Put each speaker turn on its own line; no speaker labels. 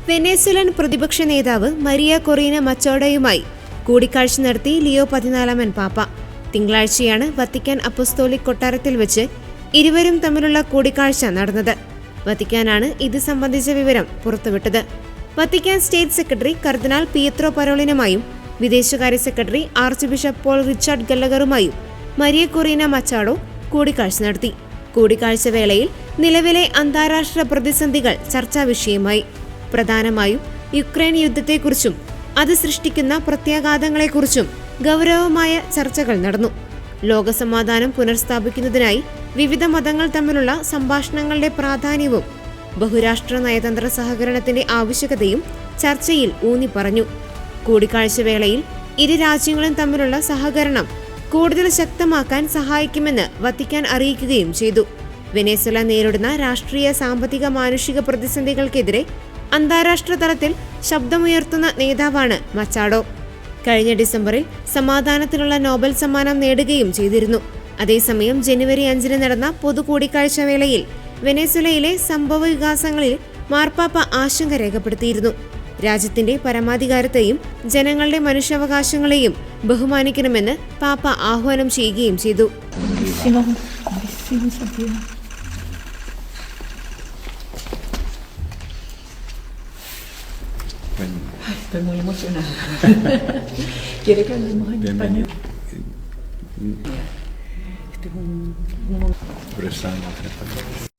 Venezuelan പ്രതിപക്ഷ നേതാവ് Maria Corina മച്ചോഡയുമായി കൂടിക്കാഴ്ച നടത്തി ലിയോ 14 പാപ്പ. തിങ്കളാഴ്ചയാണ് വത്തിക്കാൻ അപ്പസ്തോലിക് കൊട്ടാരത്തിൽ വെച്ച് ഇരുവരും തമ്മിലുള്ള കൂടിക്കാഴ്ച നടന്നത്. വത്തിക്കാനാണ് ഇത് സംബന്ധിച്ച വിവരം പുറത്തുവിട്ടത്. വത്തിക്കാൻ സ്റ്റേറ്റ് സെക്രട്ടറി കർദിനാൾ പിയത്രോ പരോളിനുമായും വിദേശകാര്യ secretary archbishop Paul Richard ഗല്ലഗറുമായും മരിയ കൊറീന മച്ചാഡോ കൂടിക്കാഴ്ച നടത്തി. കൂടിക്കാഴ്ച വേളയിൽ നിലവിലെ അന്താരാഷ്ട്ര പ്രതിസന്ധികൾ ചർച്ചാ വിഷയമായി. പ്രധാനമായും യുക്രൈൻ യുദ്ധത്തെക്കുറിച്ചും അത് സൃഷ്ടിക്കുന്ന പ്രത്യാഘാതങ്ങളെക്കുറിച്ചും ഗൗരവമായ ചർച്ചകൾ നടന്നു. ലോകസമാധാനം പുനഃസ്ഥാപിക്കുന്നതിനായി വിവിധ മതങ്ങൾ തമ്മിലുള്ള സംഭാഷണങ്ങളുടെ പ്രാധാന്യവും ബഹുരാഷ്ട്ര നയതന്ത്ര സഹകരണത്തിന്റെ ആവശ്യകതയും ചർച്ചയിൽ ഊന്നിപ്പറഞ്ഞു. കൂടിക്കാഴ്ച വേളയിൽ ഇരു രാജ്യങ്ങളും തമ്മിലുള്ള സഹകരണം കൂടുതൽ ശക്തമാക്കാൻ സഹായിക്കുമെന്ന് വത്തിക്കാൻ അറിയിക്കുകയും ചെയ്തു. വെനസ്വേല നേരിടുന്ന രാഷ്ട്രീയ, സാമ്പത്തിക, മാനുഷിക പ്രതിസന്ധികൾക്കെതിരെ അന്താരാഷ്ട്ര തലത്തിൽ ശബ്ദമുയർത്തുന്ന നേതാവാണ് മച്ചാഡോ. കഴിഞ്ഞ ഡിസംബറിൽ സമാധാനത്തിനുള്ള നോബൽ സമ്മാനം നേടുകയും ചെയ്തിരുന്നു. അതേസമയം ജനുവരി 5 നടന്ന പൊതു കൂടിക്കാഴ്ച വേളയിൽ വെനസ്വേലയിലെ സംഭവ വികാസങ്ങളിൽ മാർപ്പാപ്പ ആശങ്ക രേഖപ്പെടുത്തിയിരുന്നു. രാജ്യത്തിന്റെ പരമാധികാരത്തെയും ജനങ്ങളുടെ മനുഷ്യാവകാശങ്ങളെയും ബഹുമാനിക്കണമെന്ന് പാപ്പ ആഹ്വാനം ചെയ്യുകയും ചെയ്തു.
Estoy muy emocionada. ¿Quiere que hablemos en español?
Expresamos en español.